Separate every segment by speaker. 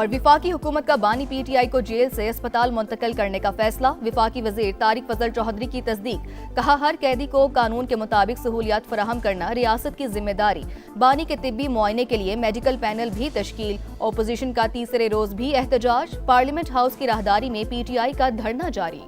Speaker 1: और विफाकी हुकूमत का बानी PTI को जेल से अस्पताल मुंतकिल करने का फैसला। विफाकी वजीर तारिक फजल चौधरी की तस्दीक। कहा, हर कैदी को कानून के मुताबिक सहूलियात फराहम करना रियासत की जिम्मेदारी। बानी के तिब्बी मुआयने के लिए मेडिकल पैनल भी तश्कील। ओपोजिशन का तीसरे रोज भी एहतजाज। पार्लियामेंट हाउस की राहदारी में PTI का धरना जारी।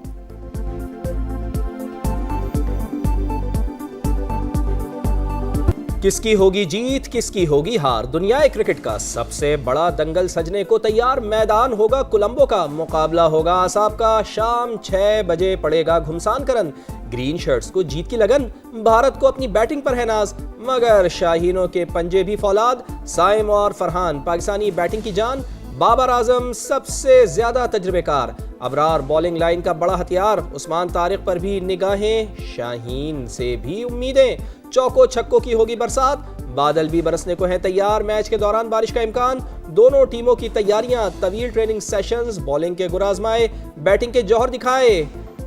Speaker 2: किसकी होगी जीत, किसकी होगी हार, दुनियाई क्रिकेट का सबसे बड़ा दंगल सजने को तैयार। मैदान होगा कोलंबो का, मुकाबला होगा आसाब का। शाम 6 बजे पड़ेगा घुमसान करन। ग्रीन शर्ट्स को जीत की लगन, भारत को अपनी बैटिंग पर है नाज। मगर शाहीनों के पंजे भी फौलाद। साइम और फरहान पाकिस्तानी बैटिंग की जान। बाबर आजम सबसे ज्यादा तजुर्बेकार। अबरार बॉलिंग लाइन का बड़ा हथियार। उस्मान तारिक पर भी निगाहें, शाहीन से भी उम्मीदें। चौको छक्कों की होगी बरसात, बादल भी बरसने को है तैयार। मैच के दौरान बारिश का इम्कान। दोनों टीमों की तैयारियां, तवील ट्रेनिंग सेशंस, बॉलिंग के गुर आजमाए, बैटिंग के जौहर दिखाए।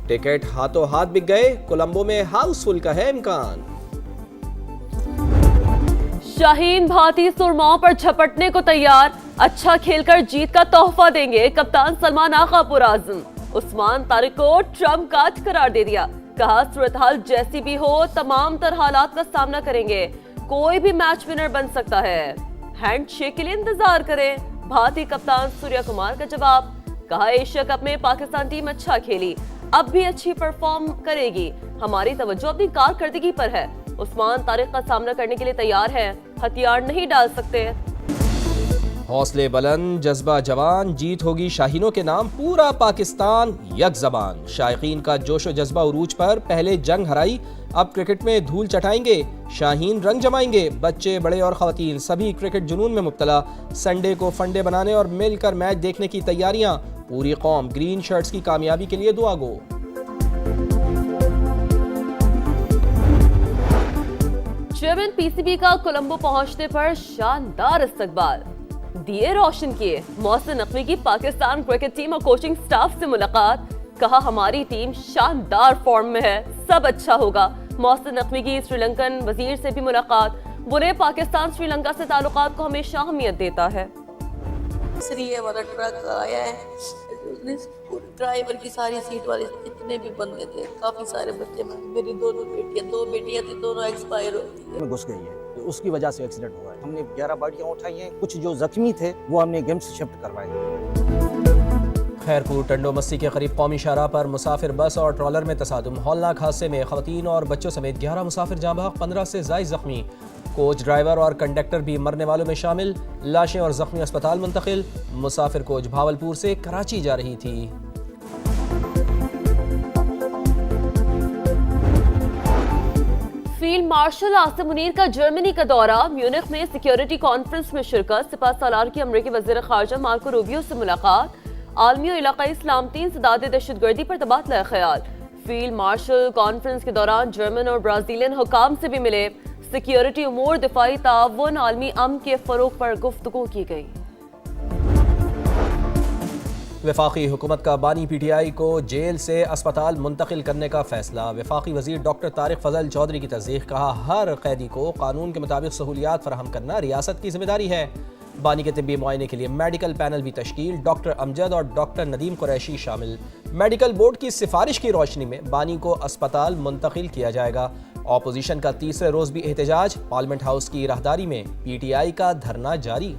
Speaker 2: टिकट हाथों हाथ बिक गए, कोलंबो में हाउसफुल का है इम्कान।
Speaker 3: शाहीन भारतीय सुरमाओं पर झपटने को तैयार। अच्छा खेलकर जीत का तोहफा देंगे कप्तान सलमान आगा पुरआज़म। उस्मान तारिक को ट्रम्प कार्ड करार दे दिया। कहा, सूरत हाल जैसी भी हो तमाम तरह हालात का सामना करेंगे। कोई भी मैच विनर बन सकता है। हैंडशेक के लिए इंतजार करें। भारतीय कप्तान सूर्या कुमार का जवाब। कहा, एशिया कप में पाकिस्तान टीम अच्छा खेली, अब भी अच्छी परफॉर्म करेगी। हमारी तवज्जो अपनी कारकर्दगी पर है। उस्मान तारिक का सामना करने के लिए तैयार है, हथियार नहीं डाल सकते।
Speaker 2: हौसले बुलंद, जज्बा जवान, जीत होगी शाहीनों के नाम। पूरा पाकिस्तान यक जबान। शायकीन का जोशो जज्बा उरूज पर। पहले जंग हराई, अब क्रिकेट में धूल चटाएंगे। शाहीन रंग जमाएंगे। बच्चे बड़े और खवातीन सभी क्रिकेट जुनून में मुब्तला। संडे को फंडे बनाने और मिलकर मैच देखने की तैयारियां। पूरी कौम ग्रीन शर्ट्स की कामयाबी के लिए दुआ गो।
Speaker 3: चेयरमैन PCB का कोलंबो पहुंचने पर शानदार इस्तकबाल। दिए रोशन किए। मोहसिन नकवी की पाकिस्तान क्रिकेट टीम और कोचिंग स्टाफ से मुलाकात। कहा, हमारी टीम शानदार फॉर्म में है, सब अच्छा होगा। मोहसिन नकवी की श्रीलंकन वजीर से भी मुलाकात। बुरे पाकिस्तान श्रीलंका से ताल्लुकात को हमेशा अहमियत देता है।
Speaker 4: हमारा ट्रक आया है, ड्राइवर की सारी सीट वाले जितने भी बंदे थे, काफी सारे बच्चे। मेरी दो बेटियां थी, दोनों एक्सपायर हो गई।
Speaker 5: घुस गई है, तो उसकी वजह से एक्सीडेंट हुआ है। हमने 11 बॉडियां उठाई हैं। कुछ जो जख्मी थे वो हमने गेम्स शिफ्ट करवाए।
Speaker 2: खैरपुर टंडो मस्सी के करीब कौमी शाहराह पर मुसाफिर बस और ट्रॉलर में तसादुम। हौलनाक हादसे में खवातीन और बच्चों समेत 11 मुसाफिर जाँ बहक, 15 से ज़ायद जख्मी। कोच, ड्राइवर और कंडक्टर भी मरने वालों में शामिल। लाशें और जख्मी अस्पताल मुंतकिल। मुसाफिर कोच भावलपुर से कराची जा रही थी।
Speaker 3: फील्ड मार्शल आसिम मुनीर का जर्मनी का दौरा। म्यूनिख में सिक्योरिटी कॉन्फ्रेंस में शिरकत। सिपा सालार की अमरीकी वज़ीर ख़ारजा मार्को रूबियो से मुलाकात। आलमी और इलाकाई सलामती इंसदाद दहशतगर्दी पर तबादला ख्याल। फील्ड मार्शल कॉन्फ्रेंस के दौरान जर्मन और ब्राजीलियन हुकाम से भी मिले। सिक्योरिटी उमूर, दिफाई ताउन, आलमी अमन के फरोग पर गुफ्तगू की गई।
Speaker 2: वफाकी हुकूमत का बानी PTI को जेल से अस्पताल मुंतकिल करने का फैसला। वफाकी वजीर डॉक्टर तारिक फजल चौधरी की तस्दीक। कहा, हर कैदी को कानून के मुताबिक सहूलियात फराहम करना रियासत की जिम्मेदारी है। बानी के तिब्बी मुआयने के लिए मेडिकल पैनल भी तश्कील। डॉक्टर अमजद और डॉक्टर नदीम कुरैशी शामिल। मेडिकल बोर्ड की सिफारिश की रोशनी में बानी को अस्पताल मुंतकिल किया जाएगा। ऑपोजिशन का तीसरे रोज भी एहतजाज। पार्लियामेंट हाउस की राहदारी में PTI का धरना जारी।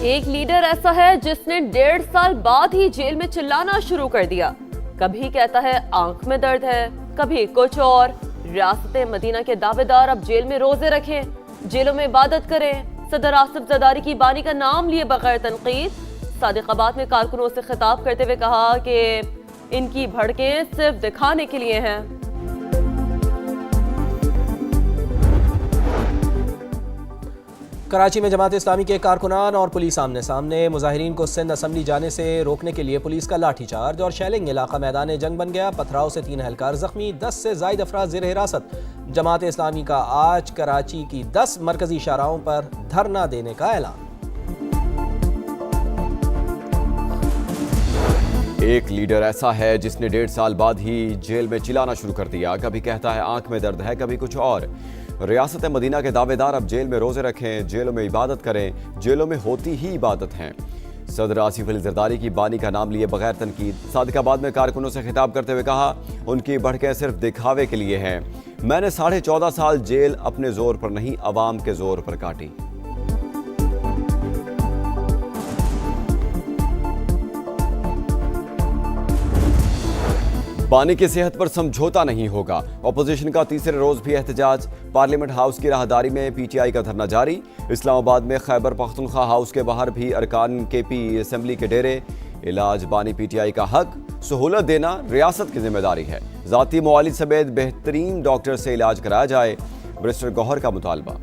Speaker 3: एक लीडर ऐसा है जिसने 1.5 साल बाद ही जेल में चिल्लाना शुरू कर दिया। कभी कहता है आंख में दर्द है, कभी कुछ और। रियासत मदीना के दावेदार अब जेल में रोजे रखें, जेलों में इबादत करें। सदर आसिफ जरदारी की बानी का नाम लिए बगैर तनकीद। सादिकाबाद में कारकुनों से खिताब करते हुए कहा कि इनकी भड़कें सिर्फ दिखाने के लिए हैं।
Speaker 2: कराची में जमात इस्लामी के कारकुनान और पुलिस आमने सामने। मुजाहिरीन को सिंध असम्बली जाने से रोकने के लिए पुलिस का लाठीचार्ज और शेलिंग। इलाका मैदान जंग बन गया। पथराव से 3 एहलकार जख्मी, 10 से ज़ायद अफराद ज़ेर हिरासत। जमात इस्लामी का आज कराची की 10 मरकजी शाहराहों पर धरना देने का ऐलान।
Speaker 6: एक लीडर ऐसा है जिसने 1.5 साल बाद ही जेल में चिल्लाना शुरू कर दिया। कभी कहता है आंख में दर्द है, कभी कुछ और। रियासत मदीना के दावेदार अब जेल में रोजे रखें, जेलों में इबादत करें, जेलों में होती ही इबादत हैं। सदर आसिफ अली जरदारी की बानी का नाम लिए बगैर तनकीद। सादिकाबाद में कारकुनों से खिताब करते हुए कहा, उनकी बढ़कें सिर्फ दिखावे के लिए हैं। मैंने 14.5 साल जेल अपने जोर पर नहीं, अवाम के जोर पर काटी। बानी की सेहत पर समझौता नहीं होगा। ऑपोजिशन का तीसरे रोज भी एहतजाज। पार्लियामेंट हाउस की राहदारी में पीटीआई का धरना जारी। इस्लामाबाद में खैबर पख्तूनख्वा हाउस के बाहर भी अरकान केपी असेंबली के डेरे। इलाज बानी पीटीआई का हक, सहूलत देना रियासत की जिम्मेदारी है। जाती मुआलिज समेत बेहतरीन डॉक्टर से इलाज कराया जाए, बैरिस्टर गौहर का मुतालबा।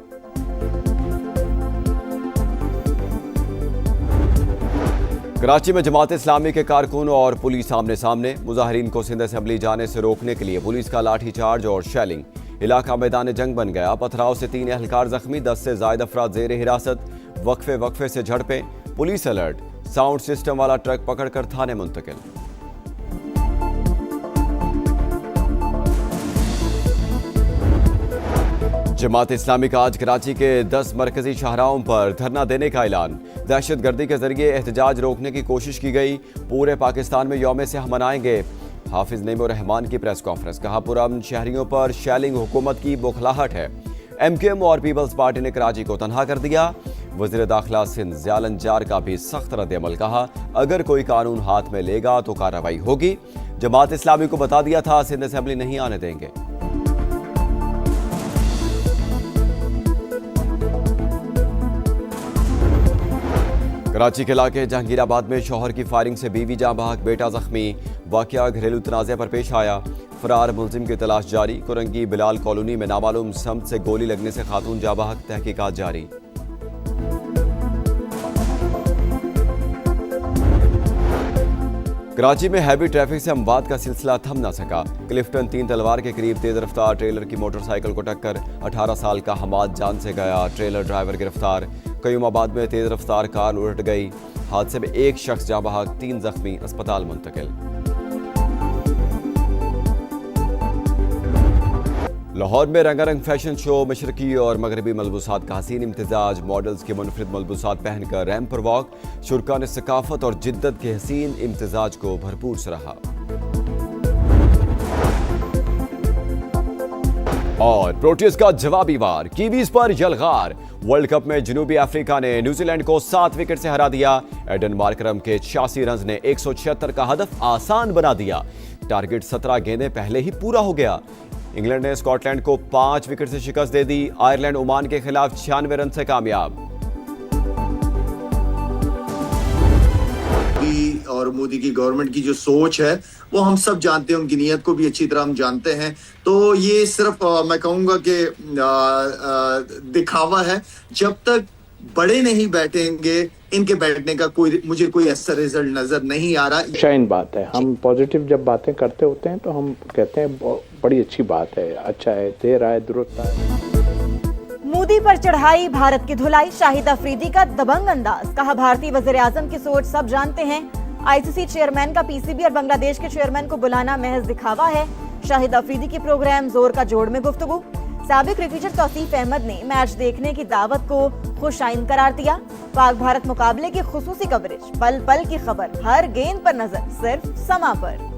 Speaker 6: कराची में जमात इस्लामी के कारकुनों और पुलिस आमने सामने। मुजाहिरीन को सिंध असेंबली जाने से रोकने के लिए पुलिस का लाठी चार्ज और शेलिंग। इलाका मैदान जंग बन गया। पथराव से 3 एहलकार जख्मी, 10 से ज्यादा अफराद जेर हिरासत। वक्फे से झड़पें, पुलिस अलर्ट। साउंड सिस्टम वाला ट्रक पकड़कर थाने मुंतकिल। जमात इस्लामी का आज कराची के 10 मरकजी शाहराहों पर धरना देने का ऐलान। दहशतगर्दी के जरिए एहतजाज रोकने की कोशिश की गई। पूरे पाकिस्तान में यौम सियाह मनाएंगे। हाफिज नईमुर रहमान की प्रेस कॉन्फ्रेंस। कहा, पुरअमन शहरियों पर शेलिंग हुकूमत की बौखलाहट है। MKM और पीपल्स पार्टी ने कराची को तनहा कर दिया। वज़ीर दाखिला सिंध ज़ियालन जार का भी सख्त रद्द-ए-अमल। कहा, अगर कोई कानून हाथ में लेगा तो कार्रवाई होगी। जमात इस्लामी को बता दिया था, सिंध असेंबली नहीं आने देंगे। कराची के इलाके जहांगीराबाद में शौहर की फायरिंग से बीवी जाँ बहक, बेटा जख्मी। वाकया घरेलू तनाज़े पर पेश आया। फरार मुलजिम की तलाश जारी। कुरंगी बिलाल कॉलोनी में नामालूम समत से गोली लगने से खातून जाँ बहक, तहकीकात जारी। कराची में हैवी ट्रैफिक से अमवात का सिलसिला थम न सका। क्लिफ्टन 3 तलवार के करीब तेज रफ्तार ट्रेलर की मोटरसाइकिल को टक्कर। 18 साल का हमाद जान से गया, ट्रेलर ड्राइवर गिरफ्तार। कयूमाबाद में तेज रफ्तार कार उलट गई। हादसे में 1 शख्स जाँ बहक, 3 जख्मी, अस्पताल मुंतकिल। लाहौर में रंगारंग फैशन शो, मशरकी और मगरबी मलबूसात का हसीन इम्तिजाज। मॉडल्स के मुनफरिद मलबूसात पहनकर रैंप पर वॉक। शुरा ने सकाफत और जिद्दत के हसीन इम्तिजाज को भरपूर सराहा। और प्रोटीज का जवाबी वार, कीवीज पर यलगार। वर्ल्ड कप में जनूबी अफ्रीका ने न्यूजीलैंड को 7 विकेट से हरा दिया। एडन मार्करम के 86 रन ने 176 का हदफ आसान बना दिया। टारगेट 17 गेंदें पहले ही पूरा हो गया। इंग्लैंड ने स्कॉटलैंड को 5 विकेट से शिकस्त दे दी। आयरलैंड ओमान के खिलाफ 96 रन से कामयाब।
Speaker 7: और मोदी की गवर्नमेंट की जो सोच है वो हम सब जानते हैं, उनकी नीयत को भी अच्छी तरह हम जानते हैं। तो ये सिर्फ मैं कहूँगा कि दिखावा है। जब तक बड़े नहीं बैठेंगे, इनके बैठने का मुझे कोई ऐसा रिजल्ट नजर नहीं आ रहा।
Speaker 8: शाइन बात है, हम पॉजिटिव जब बातें करते होते हैं तो हम कहते हैं बड़ी अच्छी बात है, अच्छा है, देर आए दुरुस्त आए।
Speaker 9: मोदी पर चढ़ाई भारत की धुलाई, शाहिद अफरीदी का दबंग अंदाज। कहा, भारतीय वजीर आजम की सोच सब जानते हैं। ICC चेयरमैन का PCB और बांग्लादेश के चेयरमैन को बुलाना महज दिखावा है। शाहिद अफरीदी की प्रोग्राम जोर का जोड़ में गुफ्तगू। साबिक क्रिकेटर तौसीफ अहमद ने मैच देखने की दावत को खुशाइन करार दिया। पाक भारत मुकाबले की खुसूसी कवरेज, पल पल की खबर, हर गेंद पर नजर, सिर्फ समा पर।